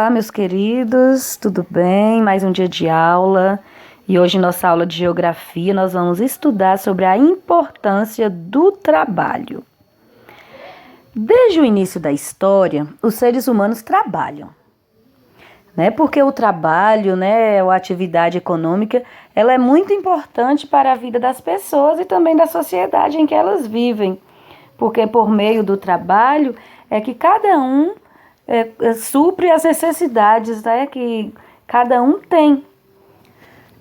Olá, meus queridos, tudo bem? Mais um dia de aula e hoje, nossa aula de geografia, nós vamos estudar sobre a importância do trabalho. Desde o início da história, os seres humanos trabalham, né? Porque o trabalho, né, a atividade econômica, ela é muito importante para a vida das pessoas e também da sociedade em que elas vivem, porque por meio do trabalho é que cada um supre as necessidades, né, que cada um tem.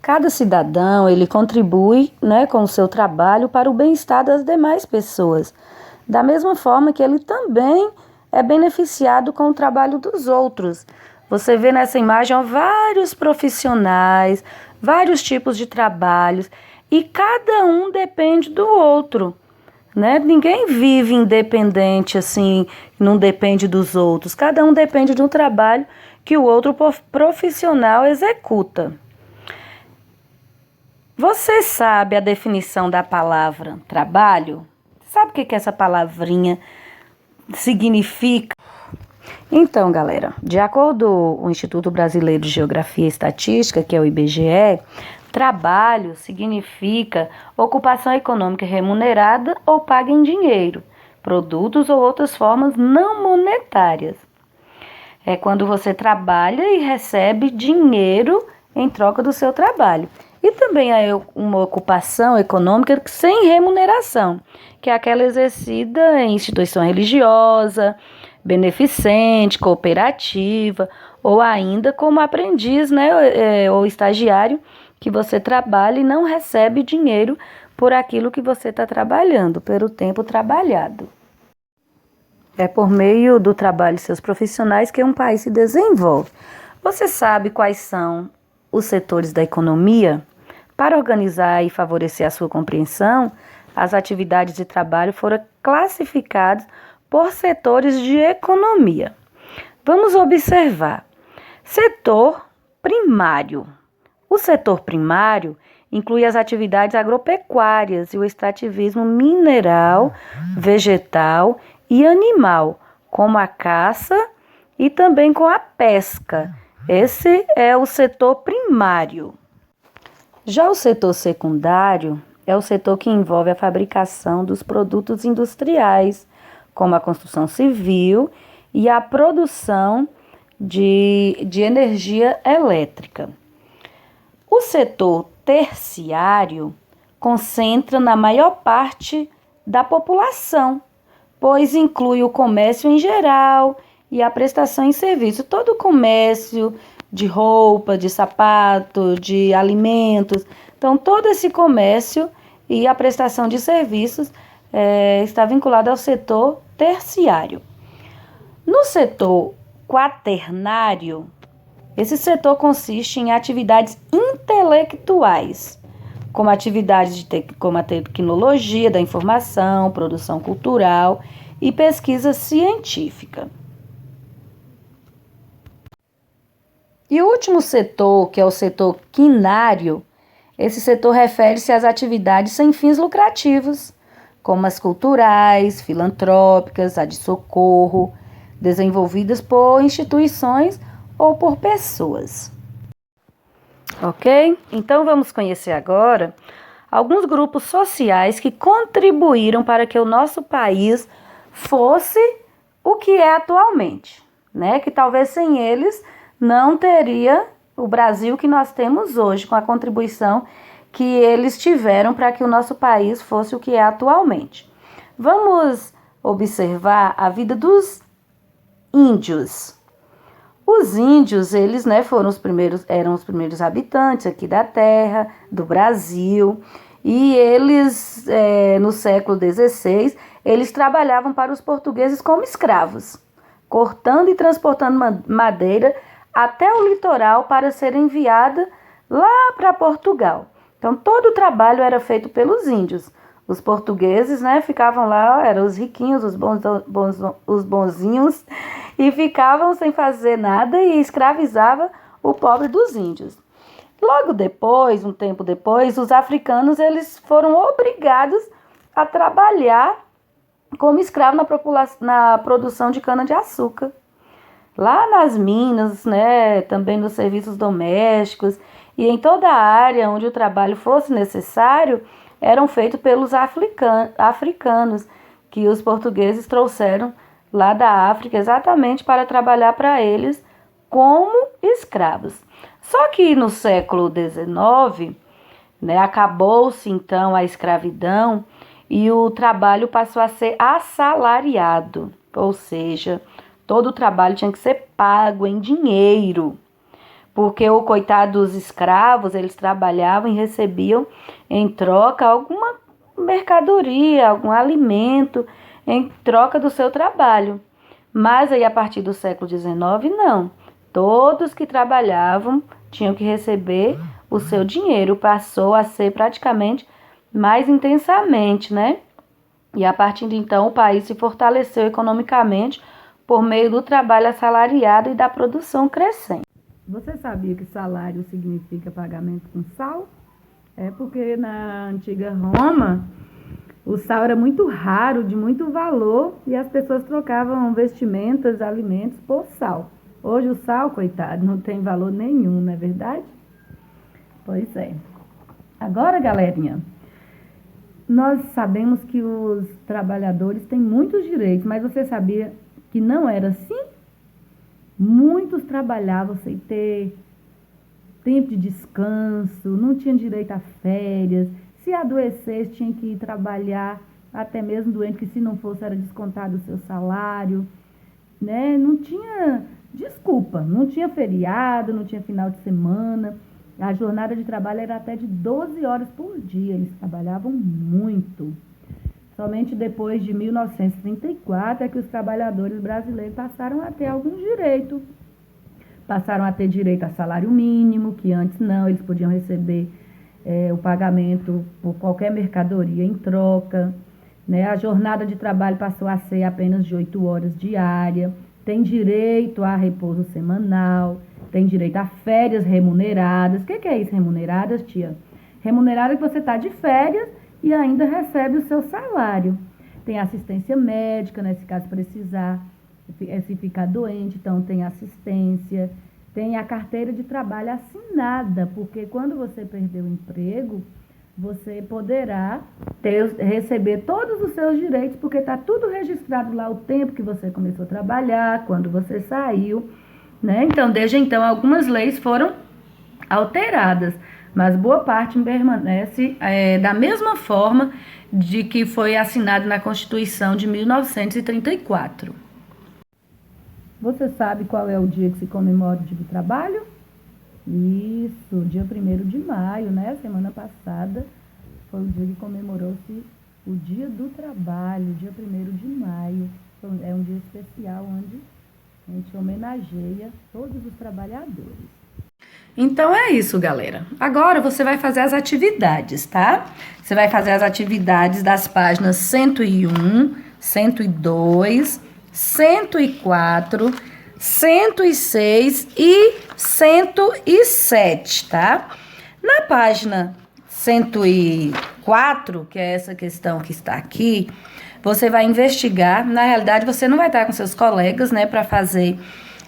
Cada cidadão, ele contribui, né, com o seu trabalho para o bem-estar das demais pessoas, da mesma forma que ele também é beneficiado com o trabalho dos outros. Você vê nessa imagem vários profissionais, vários tipos de trabalhos, e cada um depende do outro. Né? Ninguém vive independente, assim, não depende dos outros. Cada um depende de um trabalho que o outro profissional executa. Você sabe a definição da palavra trabalho? Sabe o que essa palavrinha significa? Então, galera, de acordo com o Instituto Brasileiro de Geografia e Estatística, que é o IBGE, trabalho significa ocupação econômica remunerada ou paga em dinheiro, produtos ou outras formas não monetárias. É quando você trabalha e recebe dinheiro em troca do seu trabalho. E também há uma ocupação econômica sem remuneração, que é aquela exercida em instituição religiosa, beneficente, cooperativa, ou ainda como aprendiz, né, ou estagiário, que você trabalha e não recebe dinheiro por aquilo que você está trabalhando, pelo tempo trabalhado. É por meio do trabalho de seus profissionais que um país se desenvolve. Você sabe quais são os setores da economia? Para organizar e favorecer a sua compreensão, as atividades de trabalho foram classificadas por setores de economia. Vamos observar. Setor primário. O setor primário inclui as atividades agropecuárias e o extrativismo mineral, vegetal e animal, como a caça e também com a pesca. Esse é o setor primário. Já o setor secundário é o setor que envolve a fabricação dos produtos industriais, como a construção civil e a produção de energia elétrica. O setor terciário concentra na maior parte da população, pois inclui o comércio em geral e a prestação em serviço. Todo o comércio de roupa, de sapato, de alimentos. Então, todo esse comércio e a prestação de serviços está vinculado ao setor terciário. No setor quaternário, esse setor consiste em atividades intelectuais, como atividades como a tecnologia da informação, produção cultural e pesquisa científica. E o último setor, que é o setor quinário, esse setor refere-se às atividades sem fins lucrativos, como as culturais, filantrópicas, a de socorro, desenvolvidas por instituições ou por pessoas. Ok? Então vamos conhecer agora alguns grupos sociais que contribuíram para que o nosso país fosse o que é atualmente, né? Que talvez sem eles não teria o Brasil que nós temos hoje, com a contribuição que eles tiveram para que o nosso país fosse o que é atualmente. Vamos observar a vida dos índios. Os índios, eles, né, eram os primeiros habitantes aqui da terra, do Brasil, e eles, no século XVI, eles trabalhavam para os portugueses como escravos, cortando e transportando madeira até o litoral para ser enviada lá para Portugal. Então, todo o trabalho era feito pelos índios. Os portugueses, né, ficavam lá, eram os riquinhos, os bonzinhos, e ficavam sem fazer nada e escravizavam o pobre dos índios. Logo depois, um tempo depois, os africanos eles foram obrigados a trabalhar como escravos na produção de cana-de-açúcar. lá nas minas, né, também nos serviços domésticos e em toda a área onde o trabalho fosse necessário, eram feitos pelos africanos, que os portugueses trouxeram lá da África exatamente para trabalhar para eles como escravos. Só que no século XIX, né, acabou-se então a escravidão e o trabalho passou a ser assalariado, ou seja, todo o trabalho tinha que ser pago em dinheiro, porque o coitado dos escravos, eles trabalhavam e recebiam em troca alguma mercadoria, algum alimento, em troca do seu trabalho. Mas aí a partir do século XIX, não. Todos que trabalhavam tinham que receber o seu dinheiro, passou a ser praticamente mais intensamente, né? E a partir de então o país se fortaleceu economicamente por meio do trabalho assalariado e da produção crescente. Você sabia que salário significa pagamento com sal? É porque na antiga Roma o sal era muito raro, de muito valor, e as pessoas trocavam vestimentas, alimentos por sal. Hoje o sal, coitado, não tem valor nenhum, não é verdade? Pois é. Agora, galerinha, nós sabemos que os trabalhadores têm muitos direitos, mas você sabia que não era assim? Muitos trabalhavam sem ter tempo de descanso, não tinham direito a férias. Se adoecesse, tinha que ir trabalhar, até mesmo doente, que se não fosse era descontado o seu salário, né? Não tinha desculpa, não tinha feriado, não tinha final de semana. A jornada de trabalho era até de 12 horas por dia, eles trabalhavam muito. Somente depois de 1934 é que os trabalhadores brasileiros passaram a ter algum direito. Passaram a ter direito a salário mínimo, que antes não, eles podiam receber o pagamento por qualquer mercadoria em troca, né? A jornada de trabalho passou a ser apenas de 8 horas diária, tem direito a repouso semanal, tem direito a férias remuneradas. O que é isso, remuneradas, tia? Remunerada é que você está de férias e ainda recebe o seu salário. Tem assistência médica, né, se caso precisar, se ficar doente, então tem assistência. Tem a carteira de trabalho assinada, porque quando você perder o emprego, você poderá receber todos os seus direitos, porque está tudo registrado lá, o tempo que você começou a trabalhar, quando você saiu, né? Então, desde então, algumas leis foram alteradas, mas boa parte permanece da mesma forma de que foi assinado na Constituição de 1934. Você sabe qual é o dia que se comemora o Dia do Trabalho? Isso, dia 1º de maio, né? Semana passada foi o dia que comemorou-se o Dia do Trabalho, dia 1º de maio. É um dia especial onde a gente homenageia todos os trabalhadores. Então é isso, galera. Agora você vai fazer as atividades, tá? Você vai fazer as atividades das páginas 101, 102, 104, 106 e 107, tá? Na página 104, que é essa questão que está aqui, você vai investigar. Na realidade, você não vai estar com seus colegas, né, para fazer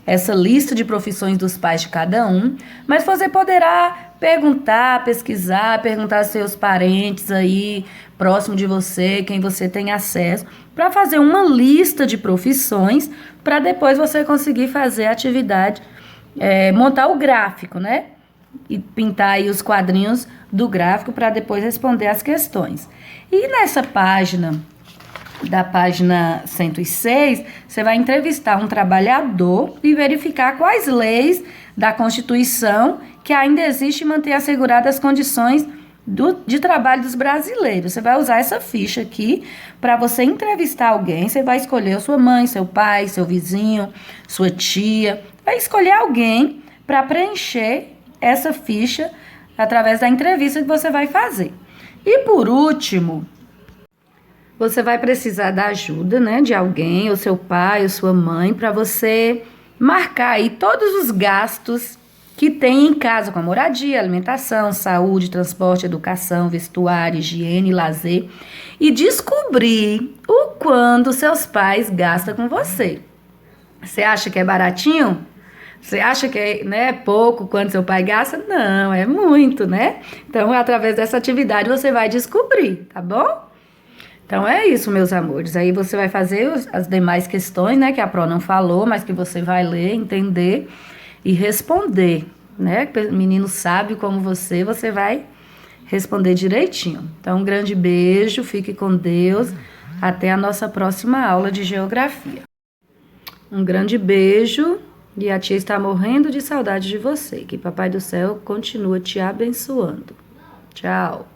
essa lista de profissões dos pais de cada um, mas você poderá perguntar, pesquisar, perguntar aos seus parentes aí, próximo de você, quem você tem acesso, para fazer uma lista de profissões, para depois você conseguir fazer a atividade, montar o gráfico, né? E pintar aí os quadrinhos do gráfico para depois responder as questões. E nessa página, da página 106, você vai entrevistar um trabalhador e verificar quais leis da Constituição que ainda existe e manter asseguradas as condições de trabalho dos brasileiros. Você vai usar essa ficha aqui para você entrevistar alguém. Você vai escolher a sua mãe, seu pai, seu vizinho, sua tia. Vai escolher alguém para preencher essa ficha através da entrevista que você vai fazer. E por último, você vai precisar da ajuda, né, de alguém, ou seu pai, ou sua mãe, para você marcar aí todos os gastos que tem em casa, com a moradia, alimentação, saúde, transporte, educação, vestuário, higiene, lazer, e descobrir o quanto seus pais gastam com você. Você acha que é baratinho? Você acha que é, né, pouco quanto seu pai gasta? Não, é muito, né? Então, através dessa atividade você vai descobrir, tá bom? Então é isso, meus amores. Aí você vai fazer as demais questões, né, que a Pro não falou, mas que você vai ler, entender e responder, né? Menino sábio como você vai responder direitinho. Então, um grande beijo, fique com Deus. Até a nossa próxima aula de geografia. Um grande beijo e a tia está morrendo de saudade de você. Que Papai do Céu continua te abençoando. Tchau.